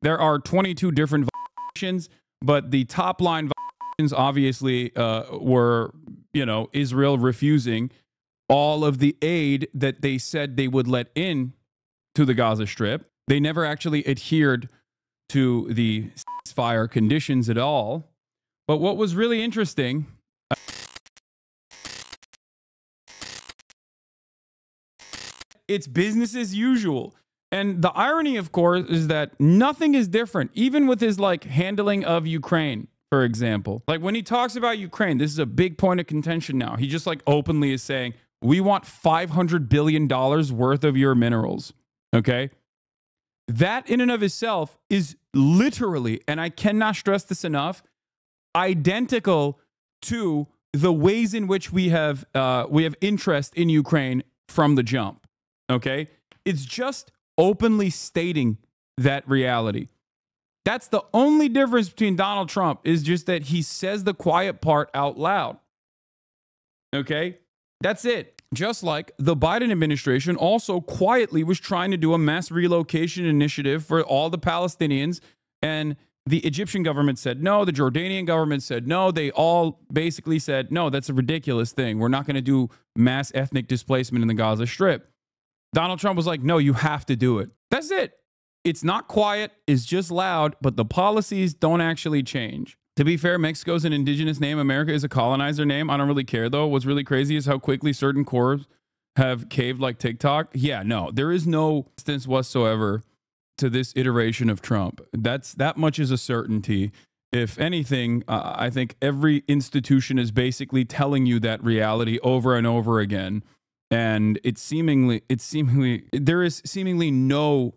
there are 22 different violations, but the top line violations obviously were, you know, Israel refusing all of the aid that they said they would let in to the Gaza Strip. They never actually adhered to the ceasefire conditions at all. But what was really interesting, it's business as usual. And the irony, of course, is that nothing is different, even with his like handling of Ukraine, for example. Like when he talks about Ukraine, this is a big point of contention now. He just like openly is saying, we want $500 billion worth of your minerals. Okay. That in and of itself is literally, and I cannot stress this enough, identical to the ways in which we have interest in Ukraine from the jump. Okay. It's just openly stating that reality. That's the only difference between Donald Trump, is just that he says the quiet part out loud. Okay? That's it. Just like the Biden administration also quietly was trying to do a mass relocation initiative for all the Palestinians, and the Egyptian government said no, the Jordanian government said no, they all basically said, no, that's a ridiculous thing. We're not going to do mass ethnic displacement in the Gaza Strip. Donald Trump was like, no, you have to do it. That's it. It's not quiet. It's just loud, but the policies don't actually change. To be fair, Mexico's an indigenous name. America is a colonizer name. I don't really care, though. What's really crazy is how quickly certain cores have caved, like TikTok. Yeah, no, there is no instance whatsoever to this iteration of Trump. That much is a certainty. If anything, I think every institution is basically telling you that reality over and over again. And there is seemingly no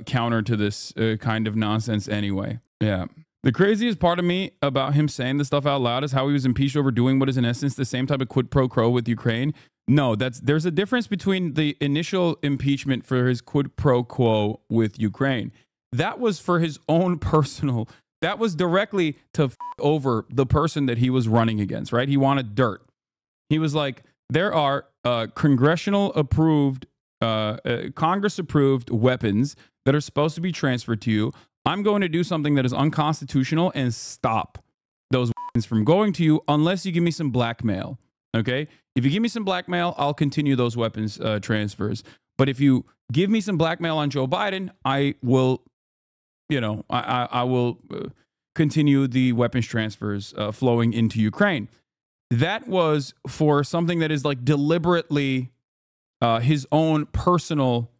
counter to this kind of nonsense anyway. Yeah. The craziest part of me about him saying this stuff out loud is how he was impeached over doing what is in essence the same type of quid pro quo with Ukraine. No, there's a difference between the initial impeachment for his quid pro quo with Ukraine. That was for his own personal, that was directly to f over the person that he was running against, right? He wanted dirt. He was like, there are congressional approved, Congress approved weapons that are supposed to be transferred to you. I'm going to do something that is unconstitutional and stop those weapons from going to you unless you give me some blackmail. Okay. If you give me some blackmail, I'll continue those weapons transfers. But if you give me some blackmail on Joe Biden, I will, you know, I will continue the weapons transfers flowing into Ukraine. That was for something that is like deliberately his own personal.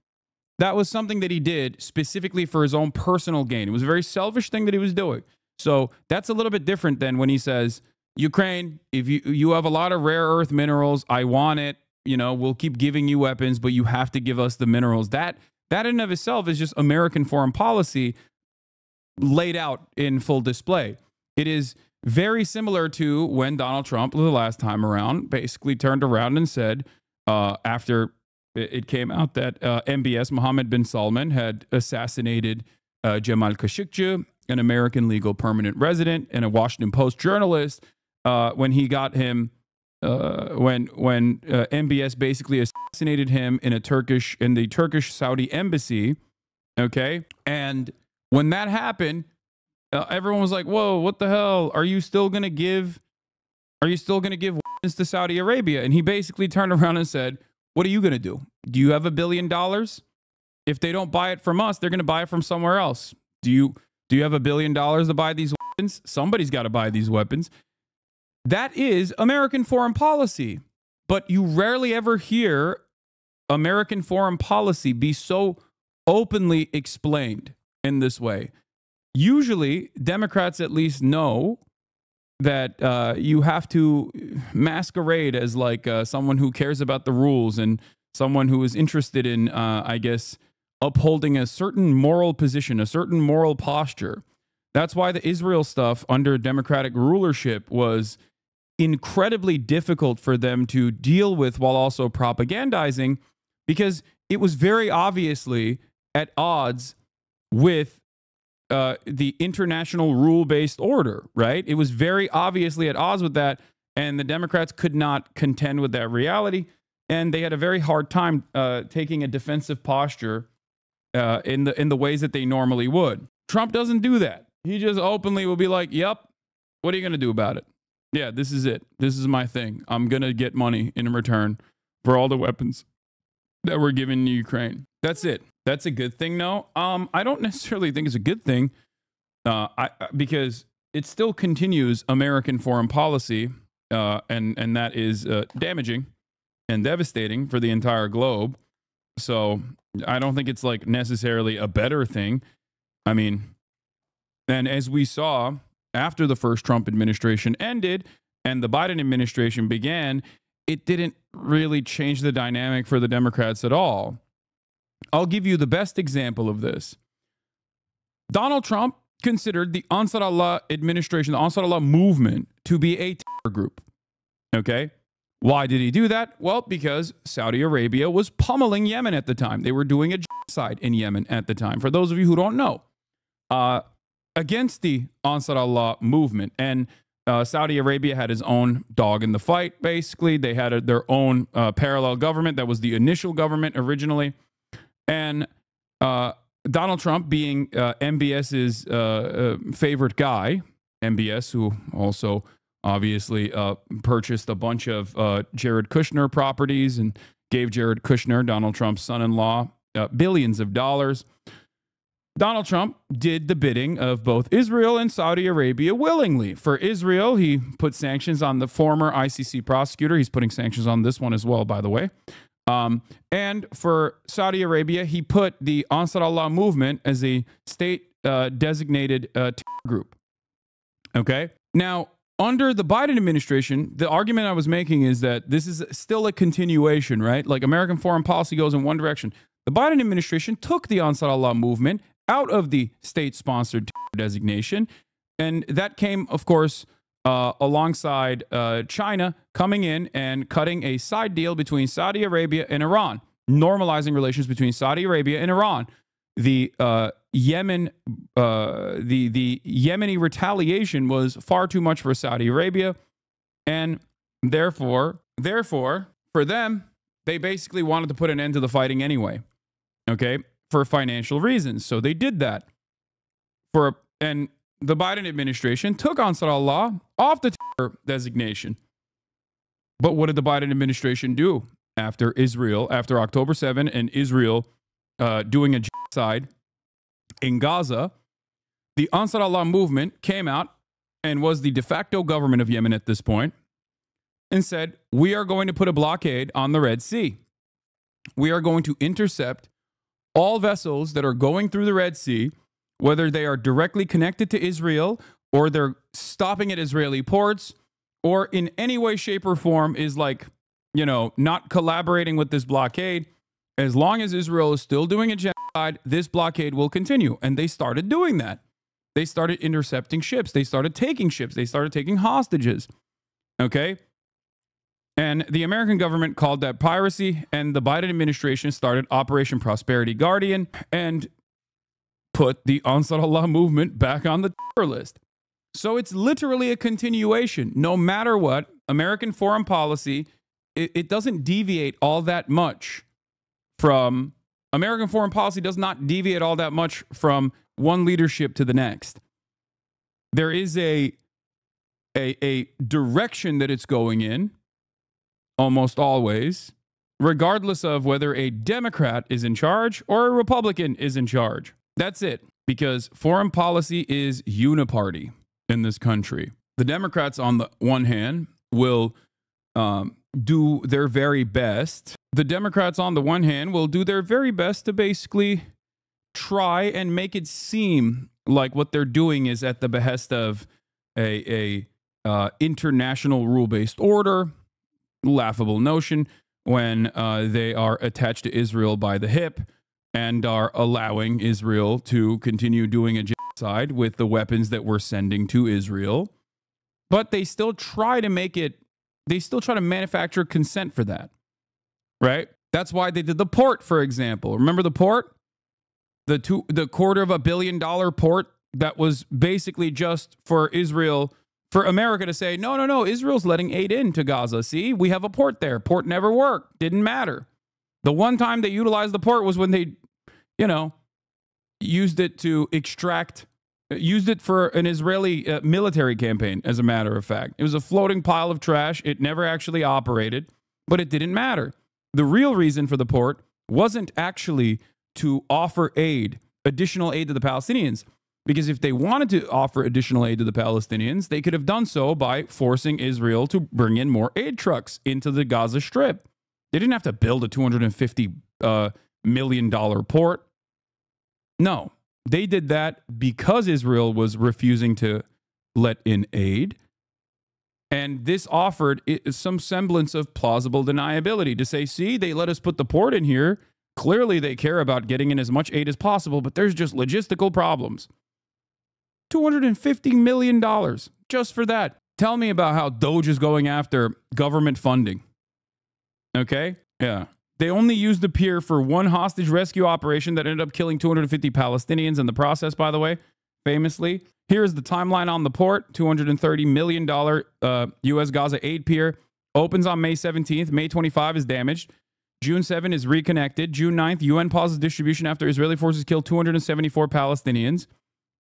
That was something that he did specifically for his own personal gain. It was a very selfish thing that he was doing. So that's a little bit different than when he says, Ukraine, if you have a lot of rare earth minerals, I want it. You know, we'll keep giving you weapons, but you have to give us the minerals. That in and of itself is just American foreign policy laid out in full display. It is very similar to when Donald Trump, the last time around, basically turned around and said, after it came out that MBS, Mohammed bin Salman, had assassinated Jamal Khashoggi, an American legal permanent resident and a Washington Post journalist, when he got him, when MBS basically assassinated him in the Turkish Saudi embassy. Okay. And when that happened, everyone was like, whoa, what the hell? Are you still going to give weapons to Saudi Arabia? And he basically turned around and said, what are you going to do? Do you have $1 billion? If they don't buy it from us, they're going to buy it from somewhere else. Do you have $1 billion to buy these weapons? Somebody's got to buy these weapons. That is American foreign policy. But you rarely ever hear American foreign policy be so openly explained in this way. Usually, Democrats at least know that you have to masquerade as like someone who cares about the rules and someone who is interested in, I guess, upholding a certain moral position, a certain moral posture. That's why the Israel stuff under Democratic rulership was incredibly difficult for them to deal with while also propagandizing, because it was very obviously at odds with the international rule-based order, right? It was very obviously at odds with that, and the Democrats could not contend with that reality, and they had a very hard time taking a defensive posture in the ways that they normally would. Trump doesn't do that. He just openly will be like, yep, what are you going to do about it? Yeah, this is it. This is my thing. I'm going to get money in return for all the weapons that we're giving Ukraine. That's it. That's a good thing, no? I don't necessarily think it's a good thing because it still continues American foreign policy, and that is damaging and devastating for the entire globe. So I don't think it's like necessarily a better thing. I mean, and as we saw after the first Trump administration ended and the Biden administration began, it didn't really change the dynamic for the Democrats at all. I'll give you the best example of this. Donald Trump considered the Ansar Allah administration, the Ansar Allah movement, to be a terror group. Okay? Why did he do that? Well, because Saudi Arabia was pummeling Yemen at the time. They were doing a genocide in Yemen at the time. For those of you who don't know, against the Ansar Allah movement. And Saudi Arabia had his own dog in the fight, basically. They had their own parallel government that was the initial government originally. And Donald Trump, being MBS's favorite guy, MBS, who also obviously purchased a bunch of Jared Kushner properties and gave Jared Kushner, Donald Trump's son-in-law, billions of dollars. Donald Trump did the bidding of both Israel and Saudi Arabia willingly. For Israel, he put sanctions on the former ICC prosecutor. He's putting sanctions on this one as well, by the way. And for Saudi Arabia, he put the Ansar Allah movement as a state-designated terror group. Okay? Now, under the Biden administration, the argument I was making is that this is still a continuation, right? Like American foreign policy goes in one direction. The Biden administration took the Ansar Allah movement out of the state-sponsored designation, and that came, of course, alongside China coming in and cutting a side deal between Saudi Arabia and Iran, normalizing relations between Saudi Arabia and Iran. The Yemeni retaliation was far too much for Saudi Arabia, and therefore, for them, they basically wanted to put an end to the fighting anyway. Okay, for financial reasons. So they did that. And the Biden administration took Ansar Allah off the terror designation. But what did the Biden administration do after October 7 and Israel doing a genocide in Gaza? The Ansar Allah movement came out and was the de facto government of Yemen at this point and said, we are going to put a blockade on the Red Sea. We are going to intercept all vessels that are going through the Red Sea, whether they are directly connected to Israel or they're stopping at Israeli ports or in any way, shape, or form is like, not collaborating with this blockade. As long as Israel is still doing a genocide, this blockade will continue. And they started doing that. They started intercepting ships. They started taking ships. They started taking hostages. Okay? And the American government called that piracy, and the Biden administration started Operation Prosperity Guardian and put the Ansar Allah movement back on the terror list. So it's literally a continuation. No matter what, American foreign policy, it doesn't deviate all that much from, American foreign policy does not deviate all that much from one leadership to the next. There is a direction that it's going in, almost always, regardless of whether a Democrat is in charge or a Republican is in charge. That's it, because foreign policy is uniparty in this country. The Democrats, on the one hand, will do their very best. The Democrats, on the one hand, will do their very best to basically try and make it seem like what they're doing is at the behest of a international rule-based order. Laughable notion when they are attached to Israel by the hip and are allowing Israel to continue doing a genocide with the weapons that we're sending to Israel. But they still try to manufacture consent for that, right? That's why they did the port, for example. Remember the port? The $250 million port that was basically just for Israel, for America to say, no, Israel's letting aid into Gaza. See, we have a port there. Port never worked. Didn't matter. The one time they utilized the port was when they, used it to extract used it for an Israeli military campaign, as a matter of fact. It was a floating pile of trash. It never actually operated, but it didn't matter. The real reason for the port wasn't actually to offer aid, additional aid to the Palestinians. Because if they wanted to offer additional aid to the Palestinians, they could have done so by forcing Israel to bring in more aid trucks into the Gaza Strip. They didn't have to build a $250 million port. No, they did that because Israel was refusing to let in aid. And this offered some semblance of plausible deniability to say, see, they let us put the port in here. Clearly, they care about getting in as much aid as possible, but there's just logistical problems. $250 million just for that. Tell me about how Doge is going after government funding. Okay? Yeah. They only used the pier for one hostage rescue operation that ended up killing 250 Palestinians in the process, by the way, famously. Here's the timeline on the port. $230 million U.S. Gaza aid pier opens on May 17th. May 25 is damaged. June 7 is reconnected. June 9th, UN pauses distribution after Israeli forces kill 274 Palestinians.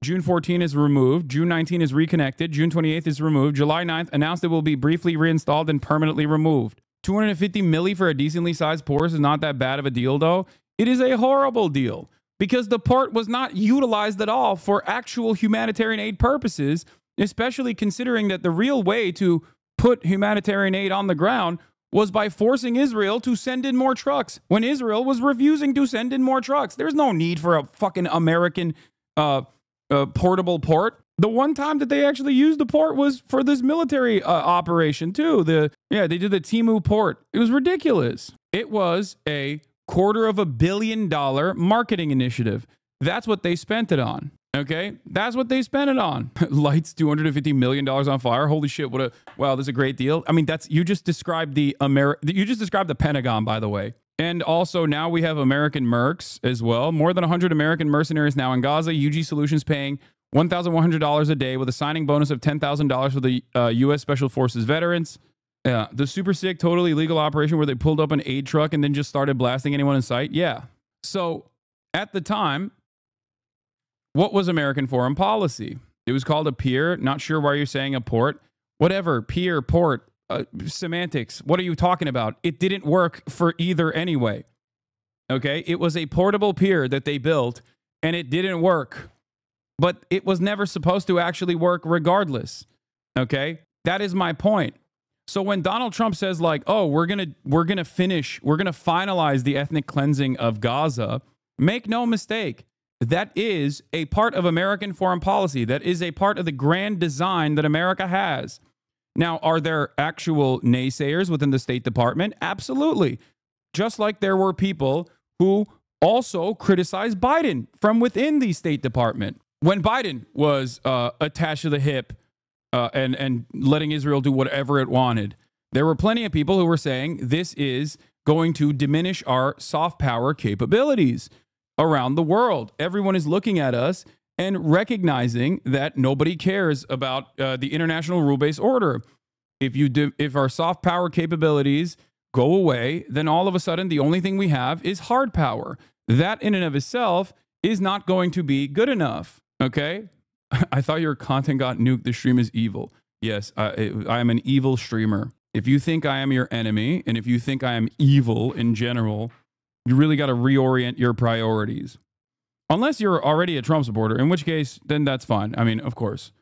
June 14 is removed. June 19 is reconnected. June 28th is removed. July 9th announced it will be briefly reinstalled and permanently removed. 250 milli for a decently sized port is not that bad of a deal, though. It is a horrible deal because the port was not utilized at all for actual humanitarian aid purposes, especially considering that the real way to put humanitarian aid on the ground was by forcing Israel to send in more trucks when Israel was refusing to send in more trucks. There's no need for a fucking American portable port. The one time that they actually used the port was for this military operation too. They did the Timu port. It was ridiculous. It was a $250 million marketing initiative. That's what they spent it on. Okay, that's what they spent it on. Lights $250 million on fire. Holy shit! Wow, this is a great deal. I mean, you just described the Pentagon, by the way. And also now we have American mercs as well. More than 100 American mercenaries now in Gaza. UG Solutions paying $1,100 a day with a signing bonus of $10,000 for the U.S. Special Forces veterans. The super sick, totally legal operation where they pulled up an aid truck and then just started blasting anyone in sight. Yeah. So at the time, what was American foreign policy? It was called a pier. Not sure why you're saying a port. Whatever, pier, port, semantics. What are you talking about? It didn't work for either anyway. Okay? It was a portable pier that they built, and it didn't work. But it was never supposed to actually work regardless. Okay? That is my point. So when Donald Trump says like, oh, we're going to finalize the ethnic cleansing of Gaza, make no mistake. That is a part of American foreign policy. That is a part of the grand design that America has. Now, are there actual naysayers within the State Department? Absolutely. Just like there were people who also criticized Biden from within the State Department. When Biden was attached to the hip and letting Israel do whatever it wanted, there were plenty of people who were saying this is going to diminish our soft power capabilities around the world. Everyone is looking at us and recognizing that nobody cares about the international rule-based order. If our soft power capabilities go away, then all of a sudden the only thing we have is hard power. That in and of itself is not going to be good enough. Okay? I thought your content got nuked. The stream is evil. Yes, I am an evil streamer. If you think I am your enemy, and if you think I am evil in general, you really got to reorient your priorities. Unless you're already a Trump supporter, in which case, then that's fine. I mean, of course,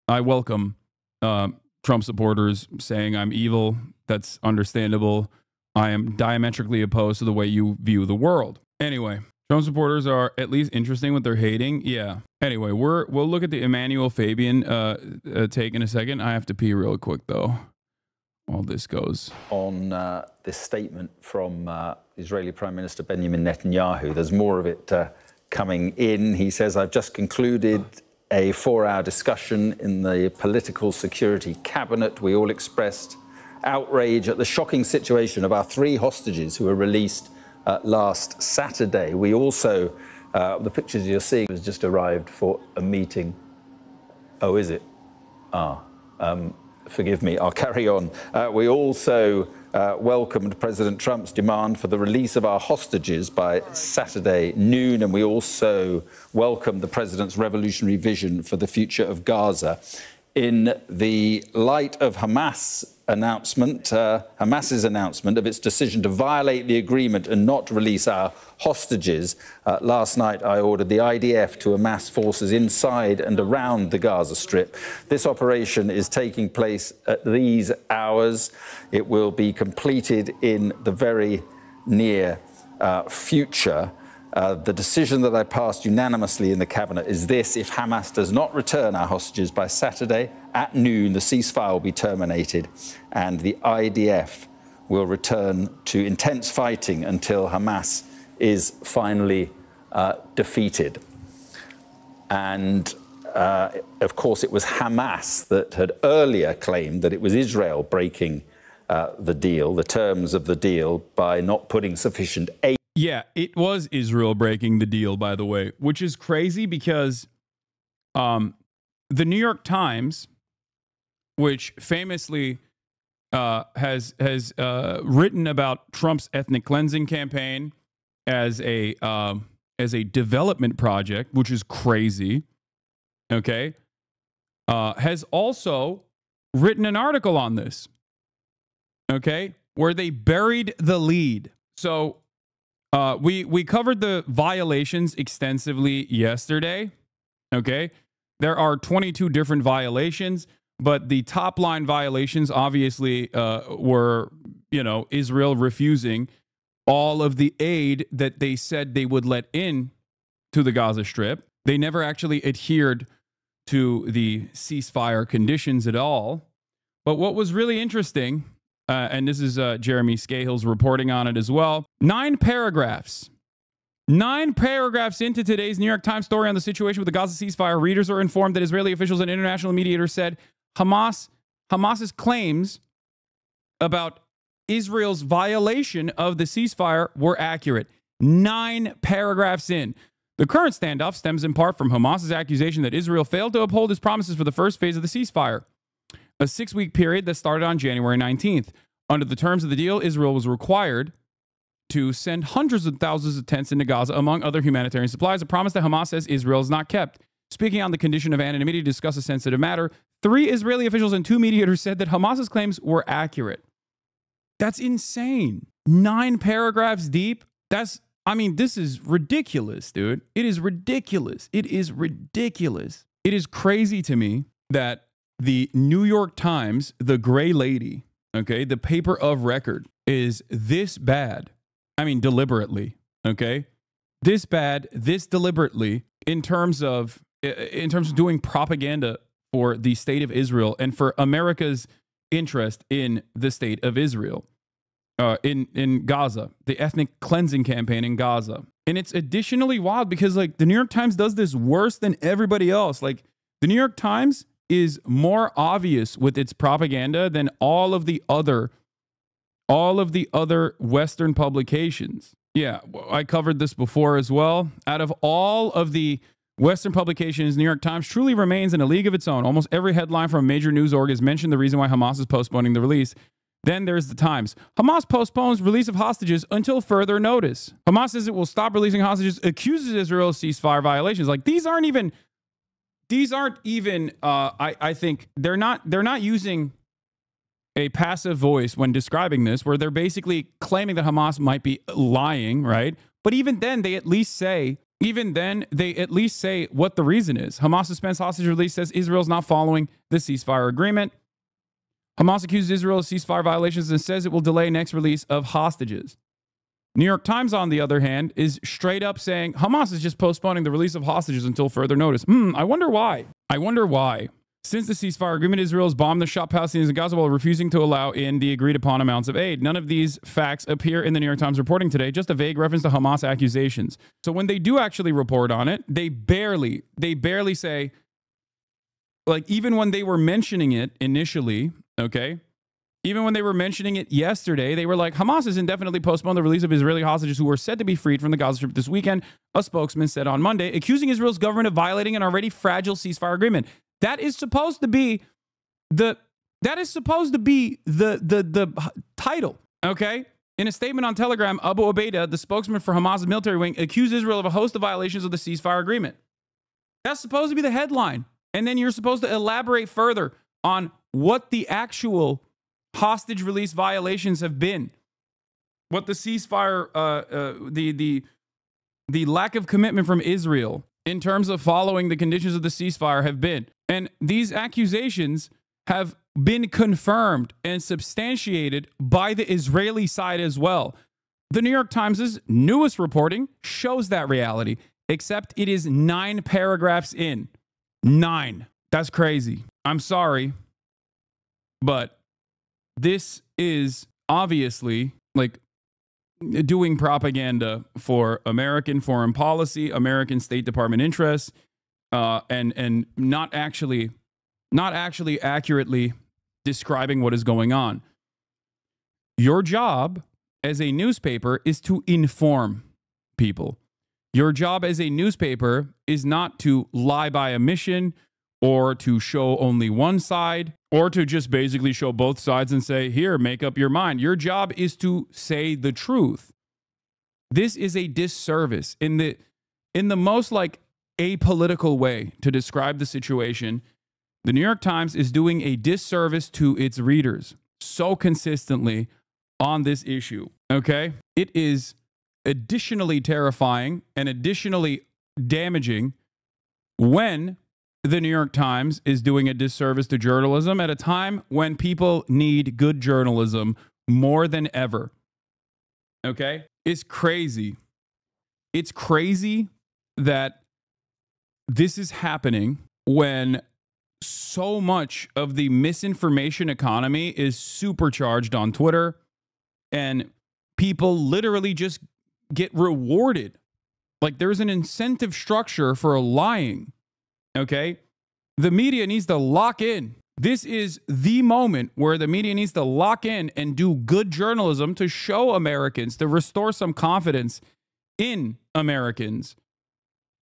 I welcome Trump supporters saying I'm evil. That's understandable. I am diametrically opposed to the way you view the world. Anyway, Trump supporters are at least interesting with their hating. Yeah. Anyway, we'll look at the Emmanuel Fabian take in a second. I have to pee real quick, though, while this goes. On this statement from Israeli Prime Minister Benjamin Netanyahu, there's more of it coming in. He says, I've just concluded a 4-hour discussion in the Political Security Cabinet. We all expressed outrage at the shocking situation of our 3 hostages who were released last Saturday. We also, the pictures you're seeing has just arrived for a meeting. Oh, is it? Forgive me, I'll carry on. We also welcomed President Trump's demand for the release of our hostages by Saturday noon, and we also welcomed the president's revolutionary vision for the future of Gaza. In the light of Hamas's announcement of its decision to violate the agreement and not release our hostages, last night I ordered the IDF to amass forces inside and around the Gaza Strip. This operation is taking place at these hours. It will be completed in the very near future. The decision that I passed unanimously in the cabinet is this: if Hamas does not return our hostages by Saturday at noon, the ceasefire will be terminated and the IDF will return to intense fighting until Hamas is finally defeated. And of course, it was Hamas that had earlier claimed that it was Israel breaking the deal, the terms of the deal, by not putting sufficient aid. Yeah, it was Israel breaking the deal, by the way, which is crazy because the New York Times, which famously has written about Trump's ethnic cleansing campaign as a development project, which is crazy, okay, has also written an article on this, okay, where they buried the lead. So we covered the violations extensively yesterday, okay? There are 22 different violations, but the top line violations obviously were, Israel refusing all of the aid that they said they would let in to the Gaza Strip. They never actually adhered to the ceasefire conditions at all. But what was really interesting, and this is Jeremy Scahill's reporting on it as well, 9 paragraphs into today's New York Times story on the situation with the Gaza ceasefire, readers are informed that Israeli officials and international mediators said Hamas's claims about Israel's violation of the ceasefire were accurate. 9 paragraphs in. The current standoff stems in part from Hamas's accusation that Israel failed to uphold its promises for the first phase of the ceasefire, a 6-week period that started on January 19th. Under the terms of the deal, Israel was required to send hundreds of thousands of tents into Gaza, among other humanitarian supplies, a promise that Hamas says Israel has not kept. Speaking on the condition of anonymity to discuss a sensitive matter, 3 Israeli officials and 2 mediators said that Hamas's claims were accurate. That's insane. 9 paragraphs deep. This is ridiculous, dude. It is ridiculous. It is ridiculous. It is crazy to me that the New York Times, the gray lady, okay, the paper of record, is this bad. Deliberately, okay? This bad, this deliberately in terms of doing propaganda for the state of Israel and for America's interest in the state of Israel, in Gaza, the ethnic cleansing campaign in Gaza. And it's additionally wild because, the New York Times does this worse than everybody else. The New York Times is more obvious with its propaganda than all of the other Western publications. Yeah, I covered this before as well. Out of all of the Western publications, New York Times truly remains in a league of its own. Almost every headline from a major news org has mentioned the reason why Hamas is postponing the release. Then there's the Times. Hamas postpones release of hostages until further notice. Hamas says it will stop releasing hostages, accuses Israel of ceasefire violations. These aren't even, I think they're not using a passive voice when describing this, where they're basically claiming that Hamas might be lying, right? But even then, they at least say what the reason is. Hamas suspends hostage release, says Israel's not following the ceasefire agreement. Hamas accuses Israel of ceasefire violations and says it will delay next release of hostages. New York Times, on the other hand, is straight up saying Hamas is just postponing the release of hostages until further notice. I wonder why. Since the ceasefire agreement, Israel has bombed the shop Palestinians in Gaza while refusing to allow in the agreed upon amounts of aid. None of these facts appear in the New York Times reporting today, just a vague reference to Hamas accusations. So when they do actually report on it, they barely say, even when they were mentioning it initially, okay, even when they were mentioning it yesterday, they were like, Hamas has indefinitely postponed the release of Israeli hostages who were said to be freed from the Gaza Strip this weekend, a spokesman said on Monday, accusing Israel's government of violating an already fragile ceasefire agreement. That is supposed to be the That is supposed to be the title, okay? In a statement on Telegram, Abu Ubaidah, the spokesman for Hamas's military wing, accused Israel of a host of violations of the ceasefire agreement. That's supposed to be the headline. And then you're supposed to elaborate further on what the actual hostage release violations have been. What the ceasefire, the lack of commitment from Israel in terms of following the conditions of the ceasefire have been. And these accusations have been confirmed and substantiated by the Israeli side as well. The New York Times' newest reporting shows that reality, except it is 9 paragraphs in. 9. That's crazy. I'm sorry, but this is obviously like doing propaganda for American foreign policy, American State Department interests, and not actually accurately describing what is going on. Your job as a newspaper is to inform people. Your job as a newspaper is not to lie by omission or to show only one side or to just basically show both sides and say, here, make up your mind. Your job is to say the truth. This is a disservice in the most like apolitical way to describe the situation. The New York Times is doing a disservice to its readers so consistently on this issue, okay? It is additionally terrifying and additionally damaging when the New York Times is doing a disservice to journalism at a time when people need good journalism more than ever, okay? It's crazy. It's crazy that this is happening when so much of the misinformation economy is supercharged on Twitter, and people literally just get rewarded. Like there's an incentive structure for lying, okay? The media needs to lock in. This is the moment where the media needs to lock in and do good journalism to show Americans, to restore some confidence in Americans,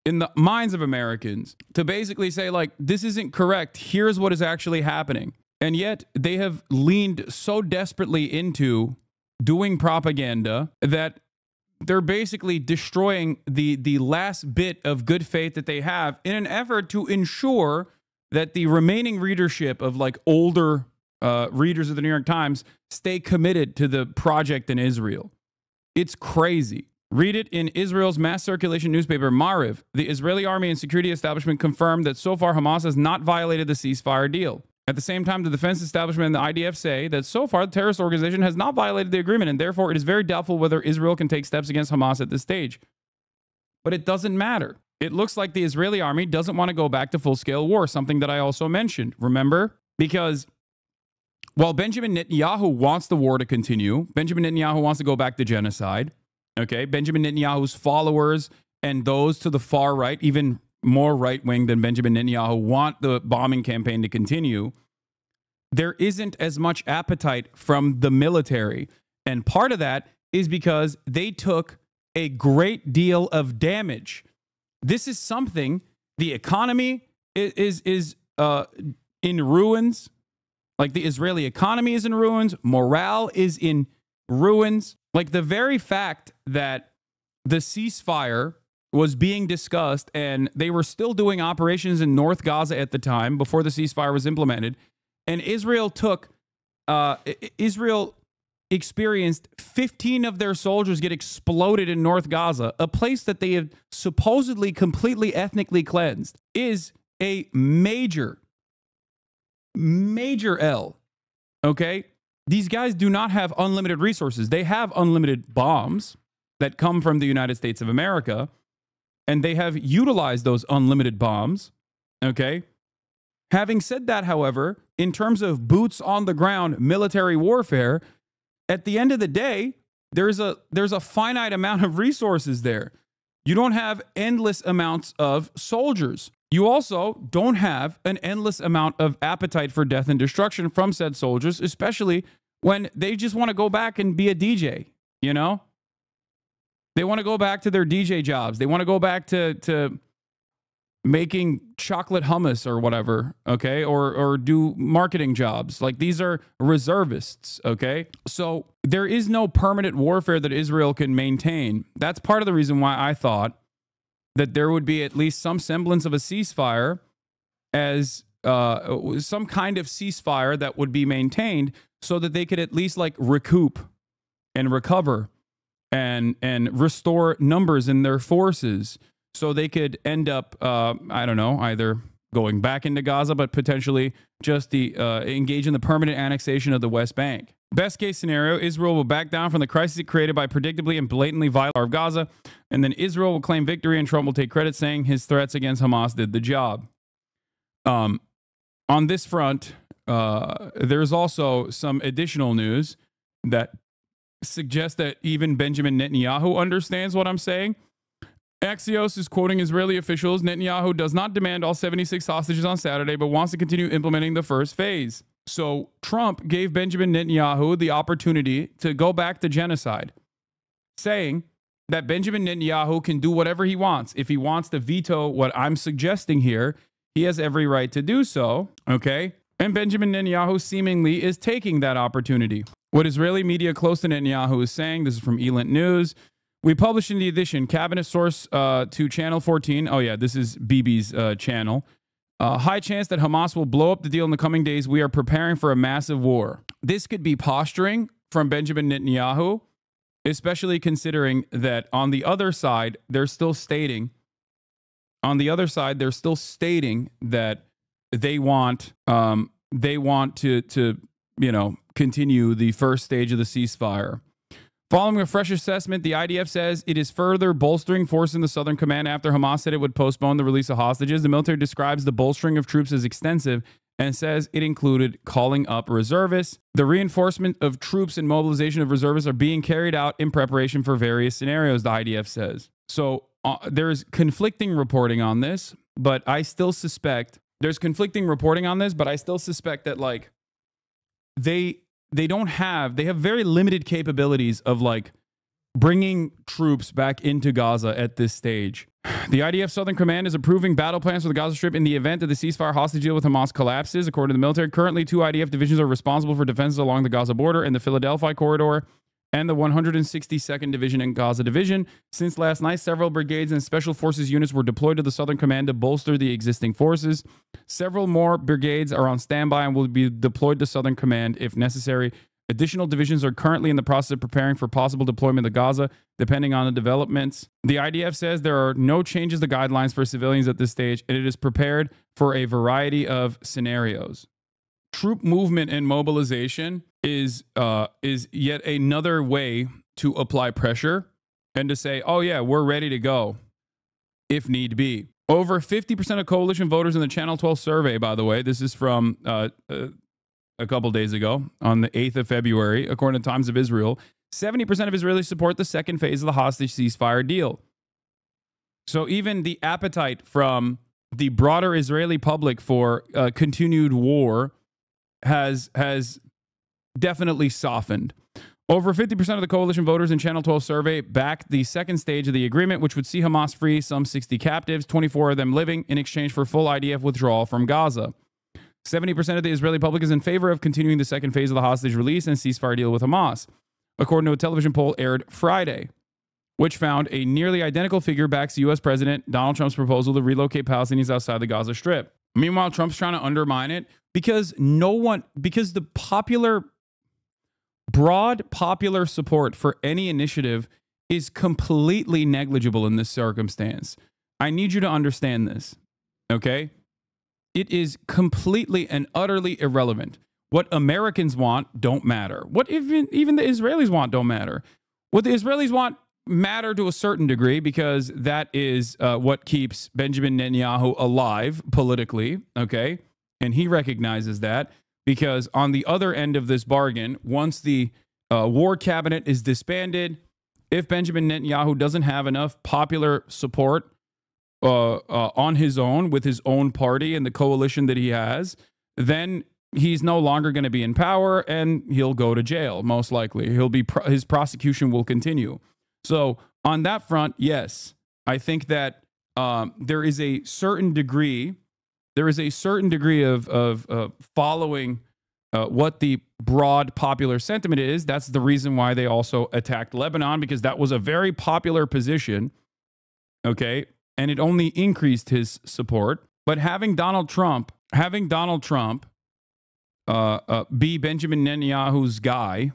in the minds of Americans, to basically say, like, this isn't correct. Here's what is actually happening. And yet they have leaned so desperately into doing propaganda that they're basically destroying the last bit of good faith that they have in an effort to ensure that the remaining readership of like older readers of the New York Times stay committed to the project in Israel. It's crazy. Read it in Israel's mass circulation newspaper, Maariv. The Israeli army and security establishment confirmed that so far Hamas has not violated the ceasefire deal. At the same time, the defense establishment and the IDF say that so far the terrorist organization has not violated the agreement, and therefore it is very doubtful whether Israel can take steps against Hamas at this stage. But it doesn't matter. It looks like the Israeli army doesn't want to go back to full-scale war, something that I also mentioned. Remember? Because while Benjamin Netanyahu wants the war to continue, Benjamin Netanyahu wants to go back to genocide, okay? Benjamin Netanyahu's followers and those to the far right, even more right-wing than Benjamin Netanyahu, want the bombing campaign to continue. There isn't as much appetite from the military. And part of that is because they took a great deal of damage. This is something, the economy is in ruins. Like the Israeli economy is in ruins. Morale is in ruins. Like the very fact that the ceasefire was being discussed and they were still doing operations in North Gaza at the time before the ceasefire was implemented. And Israel experienced 15 of their soldiers get exploded in North Gaza, a place that they have supposedly completely ethnically cleansed, is a major L, okay? These guys do not have unlimited resources. They have unlimited bombs that come from the United States of America, and they have utilized those unlimited bombs, okay? Having said that, however, in terms of boots on the ground military warfare, at the end of the day, there's a finite amount of resources there. You don't have endless amounts of soldiers. You also don't have an endless amount of appetite for death and destruction from said soldiers, especially when they just want to go back and be a DJ, you know? They want to go back to their DJ jobs. They want to go back to making chocolate hummus or whatever, okay? Or do marketing jobs. Like, these are reservists, okay? So there is no permanent warfare that Israel can maintain. That's part of the reason why I thought that there would be at least some semblance of a ceasefire, as some kind of ceasefire that would be maintained, so that they could at least like recoup and recover and restore numbers in their forces, so they could end up, I don't know, either going back into Gaza, but potentially just engage in the permanent annexation of the West Bank. Best case scenario, Israel will back down from the crisis it created by predictably and blatantly violating of Gaza, and then Israel will claim victory and Trump will take credit, saying his threats against Hamas did the job. On this front, there's also some additional news that suggests that even Benjamin Netanyahu understands what I'm saying. Axios is quoting Israeli officials. Netanyahu does not demand all 76 hostages on Saturday, but wants to continue implementing the first phase. So Trump gave Benjamin Netanyahu the opportunity to go back to genocide, saying that Benjamin Netanyahu can do whatever he wants. If he wants to veto what I'm suggesting here, he has every right to do so, okay? And Benjamin Netanyahu seemingly is taking that opportunity. What Israeli media close to Netanyahu is saying, this is from Elint News, we published in the edition, cabinet source to Channel 14. Oh yeah, this is Bibi's channel. High chance that Hamas will blow up the deal in the coming days. We are preparing for a massive war. This could be posturing from Benjamin Netanyahu, especially considering that on the other side, they're still stating that they want to continue the first stage of the ceasefire. Following a fresh assessment, the IDF says it is further bolstering force in the Southern Command after Hamas said it would postpone the release of hostages. The military describes the bolstering of troops as extensive and says it included calling up reservists. The reinforcement of troops and mobilization of reservists are being carried out in preparation for various scenarios, the IDF says. So there's conflicting reporting on this, but I still suspect that like they have very limited capabilities of like bringing troops back into Gaza at this stage. The IDF Southern Command is approving battle plans for the Gaza Strip in the event that the ceasefire hostage deal with Hamas collapses. According to the military, currently 2 IDF divisions are responsible for defenses along the Gaza border and the Philadelphia corridor, and the 162nd Division and Gaza Division. Since last night, several brigades and special forces units were deployed to the Southern Command to bolster the existing forces. Several more brigades are on standby and will be deployed to Southern Command if necessary. Additional divisions are currently in the process of preparing for possible deployment to Gaza, depending on the developments. The IDF says there are no changes to guidelines for civilians at this stage, and it is prepared for a variety of scenarios. Troop movement and mobilization is yet another way to apply pressure and to say, oh yeah, we're ready to go if need be. Over 50% of coalition voters in the Channel 12 survey, by the way, this is from a couple days ago on the 8th of February, according to Times of Israel, 70% of Israelis support the second phase of the hostage ceasefire deal. So even the appetite from the broader Israeli public for continued war has definitely softened. Over 50% of the coalition voters in Channel 12 survey backed the second stage of the agreement, which would see Hamas free some 60 captives, 24 of them living, in exchange for full IDF withdrawal from Gaza. 70% of the Israeli public is in favor of continuing the second phase of the hostage release and ceasefire deal with Hamas, according to a television poll aired Friday, which found a nearly identical figure backs U.S. President Donald Trump's proposal to relocate Palestinians outside the Gaza Strip. Meanwhile, Trump's trying to undermine it because the broad popular support for any initiative is completely negligible in this circumstance. I need you to understand this, okay? It is completely and utterly irrelevant. What Americans want don't matter. What even the Israelis want don't matter. What the Israelis want matter to a certain degree because that is what keeps Benjamin Netanyahu alive politically, okay? And he recognizes that because on the other end of this bargain, once the war cabinet is disbanded, if Benjamin Netanyahu doesn't have enough popular support on his own with his own party and the coalition that he has, then he's no longer going to be in power and he'll go to jail, most likely. His prosecution will continue. So on that front, yes, I think that there is a certain degree of following what the broad popular sentiment is. That's the reason why they also attacked Lebanon, because that was a very popular position. Okay. And it only increased his support. But having Donald Trump be Benjamin Netanyahu's guy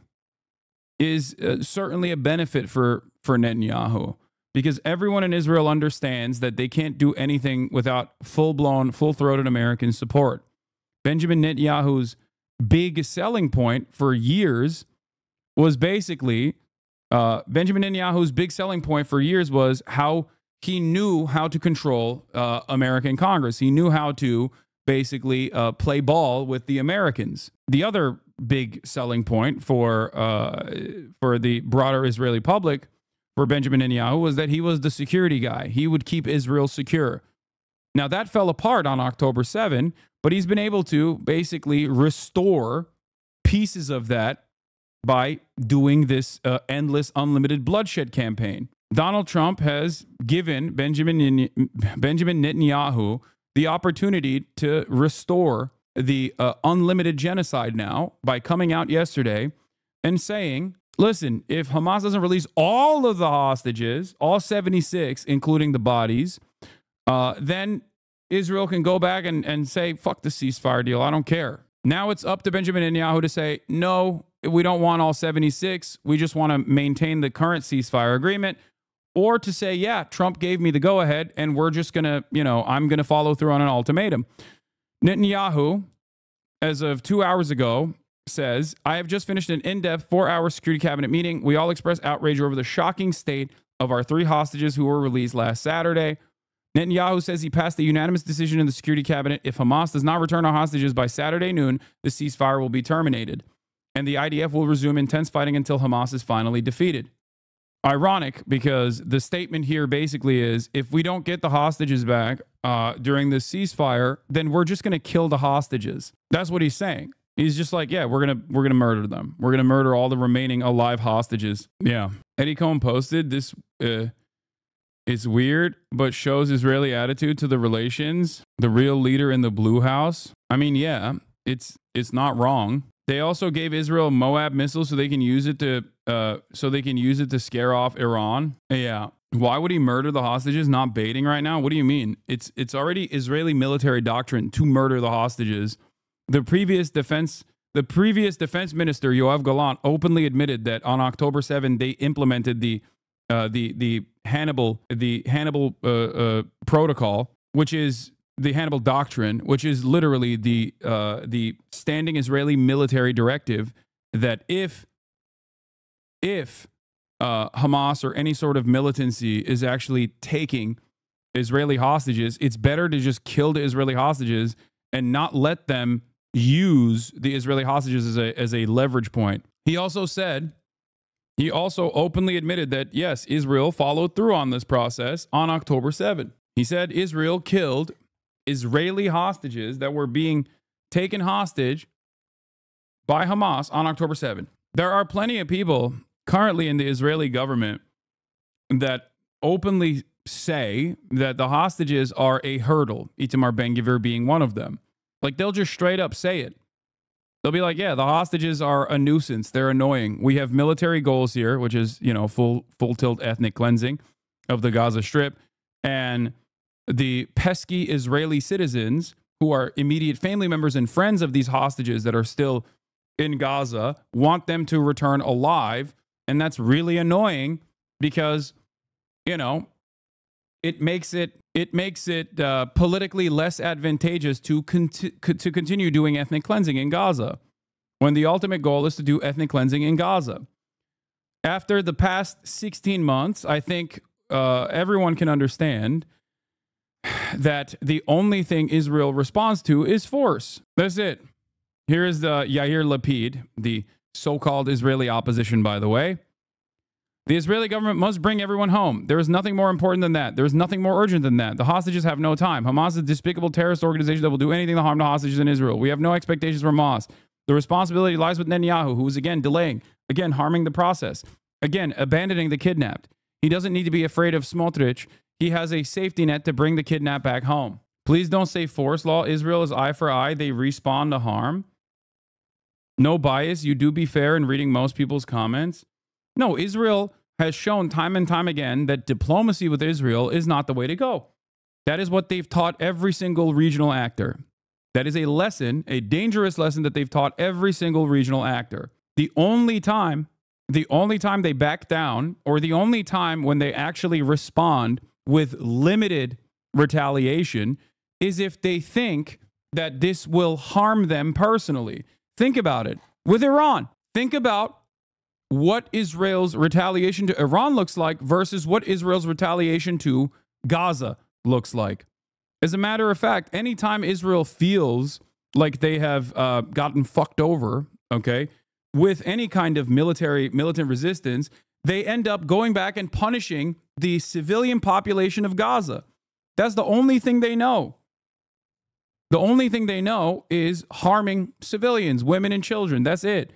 is certainly a benefit for Netanyahu, because everyone in Israel understands that they can't do anything without full-blown, full-throated American support. Benjamin Netanyahu's big selling point for years was basically, how he knew how to control American Congress. He knew how to basically play ball with the Americans. The other big selling point for the broader Israeli public for Benjamin Netanyahu was that he was the security guy. He would keep Israel secure. Now, that fell apart on October 7, but he's been able to basically restore pieces of that by doing this endless, unlimited bloodshed campaign. Donald Trump has given Benjamin Netanyahu the opportunity to restore the unlimited genocide now by coming out yesterday and saying, listen, if Hamas doesn't release all of the hostages, all 76, including the bodies, then Israel can go back and say, fuck the ceasefire deal. I don't care. Now it's up to Benjamin Netanyahu to say, no, we don't want all 76. We just want to maintain the current ceasefire agreement. Or to say, yeah, Trump gave me the go-ahead, and we're just going to, I'm going to follow through on an ultimatum. Netanyahu, as of 2 hours ago, says, I have just finished an in-depth 4-hour security cabinet meeting. We all expressed outrage over the shocking state of our 3 hostages who were released last Saturday. Netanyahu says he passed a unanimous decision in the security cabinet. If Hamas does not return our hostages by Saturday noon, the ceasefire will be terminated, and the IDF will resume intense fighting until Hamas is finally defeated. Ironic, because the statement here basically is, if we don't get the hostages back during this ceasefire, then we're just going to kill the hostages. That's what he's saying. He's just like, yeah, we're gonna murder them. We're gonna murder all the remaining alive hostages. Yeah. Eddie Cohen posted this. It's weird, but shows Israeli attitude to the relations. The real leader in the Blue House. I mean, yeah, it's not wrong. They also gave Israel Moab missiles so they can use it to scare off Iran. Yeah. Why would he murder the hostages? Not baiting right now? What do you mean? It's already Israeli military doctrine to murder the hostages. The previous defense minister, Yoav Gallant, openly admitted that on October 7 they implemented the Hannibal protocol, which is the Hannibal doctrine, which is literally the standing Israeli military directive that if Hamas or any sort of militancy is actually taking Israeli hostages, it's better to just kill the Israeli hostages and not let them use the Israeli hostages as a leverage point. He also openly admitted that, yes, Israel followed through on this process on October 7. He said Israel killed Israeli hostages that were being taken hostage by Hamas on October 7. There are plenty of people currently in the Israeli government that openly say that the hostages are a hurdle, Itamar Ben-Gvir being one of them. Like, they'll just straight up say it. They'll be like, yeah, the hostages are a nuisance. They're annoying. We have military goals here, which is, full tilt ethnic cleansing of the Gaza Strip. And the pesky Israeli citizens who are immediate family members and friends of these hostages that are still in Gaza want them to return alive. And that's really annoying because, it makes it politically less advantageous to continue doing ethnic cleansing in Gaza, when the ultimate goal is to do ethnic cleansing in Gaza. After the past 16 months, I think everyone can understand that the only thing Israel responds to is force. That's it. Here is the Yair Lapid, the so-called Israeli opposition, by the way. The Israeli government must bring everyone home. There is nothing more important than that. There is nothing more urgent than that. The hostages have no time. Hamas is a despicable terrorist organization that will do anything to harm the hostages in Israel. We have no expectations from Hamas. The responsibility lies with Netanyahu, who is again delaying, again harming the process, again abandoning the kidnapped. He doesn't need to be afraid of Smotrich. he has a safety net to bring the kidnapped back home. Please don't say force law. Israel is eye for eye. They respond to harm. No bias. You do be fair in reading most people's comments. No, Israel has shown time and time again that diplomacy with Israel is not the way to go. That is what they've taught every single regional actor. That is a lesson, a dangerous lesson that they've taught every single regional actor. The only time they back down, or the only time when they actually respond with limited retaliation, is if they think that this will harm them personally. Think about it. With Iran, think about what Israel's retaliation to Iran looks like versus what Israel's retaliation to Gaza looks like. As a matter of fact, anytime Israel feels like they have gotten fucked over, okay, with any kind of militant resistance, they end up going back and punishing the civilian population of Gaza. That's the only thing they know. The only thing they know is harming civilians, women and children. That's it.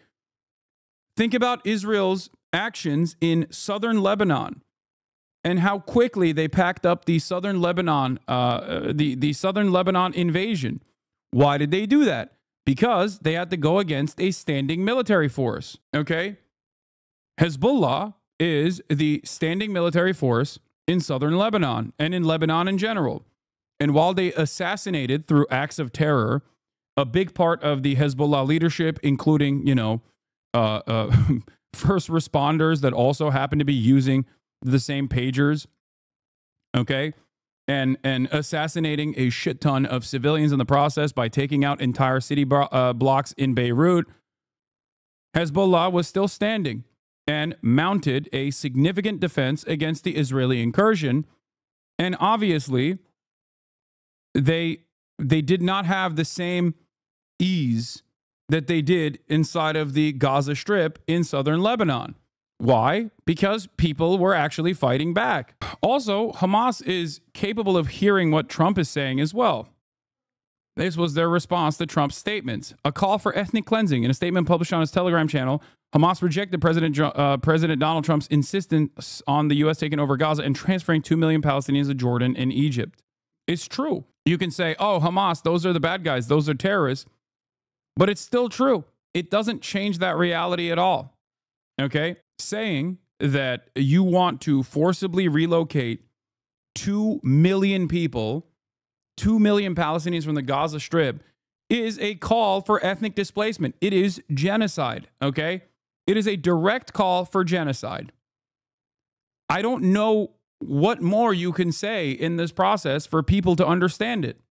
Think about Israel's actions in southern Lebanon and how quickly they packed up the southern Lebanon, the southern Lebanon invasion. Why did they do that? Because they had to go against a standing military force. Okay, Hezbollah is the standing military force in southern Lebanon and in Lebanon in general. And while they assassinated through acts of terror a big part of the Hezbollah leadership, including, first responders that also happen to be using the same pagers, okay, and assassinating a shit ton of civilians in the process by taking out entire city blocks in Beirut, Hezbollah was still standing and mounted a significant defense against the Israeli incursion. And obviously, they did not have the same ease that they did inside of the Gaza Strip in southern Lebanon. Why? Because people were actually fighting back. Also, Hamas is capable of hearing what Trump is saying as well. This was their response to Trump's statements. A call for ethnic cleansing. In a statement published on his Telegram channel, Hamas rejected President Donald Trump's insistence on the U.S. taking over Gaza and transferring 2 million Palestinians to Jordan and Egypt. It's true. You can say, oh, Hamas, those are the bad guys. Those are terrorists. But it's still true. It doesn't change that reality at all. Okay? Saying that you want to forcibly relocate 2 million people, 2 million Palestinians from the Gaza Strip is a call for ethnic displacement. It is genocide, okay? It is a direct call for genocide. I don't know what more you can say in this process for people to understand it.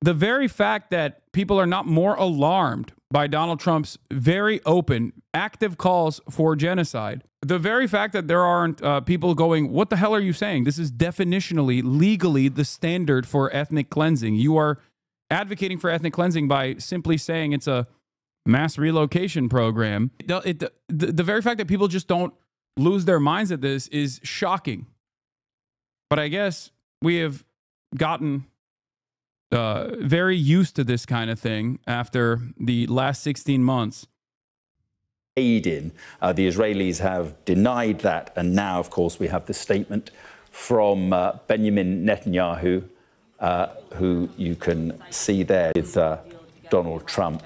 The very fact that people are not more alarmed by Donald Trump's very open, active calls for genocide, the very fact that there aren't people going, what the hell are you saying? This is definitionally, legally the standard for ethnic cleansing. You are advocating for ethnic cleansing by simply saying it's a mass relocation program. The very fact that people just don't lose their minds at this is shocking. But I guess we have gotten very used to this kind of thing after the last 16 months. Aid in. The Israelis have denied that. And now, of course, we have the statement from Benjamin Netanyahu, who you can see there with Donald Trump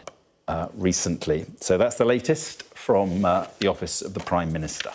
recently. So that's the latest from the office of the Prime Minister.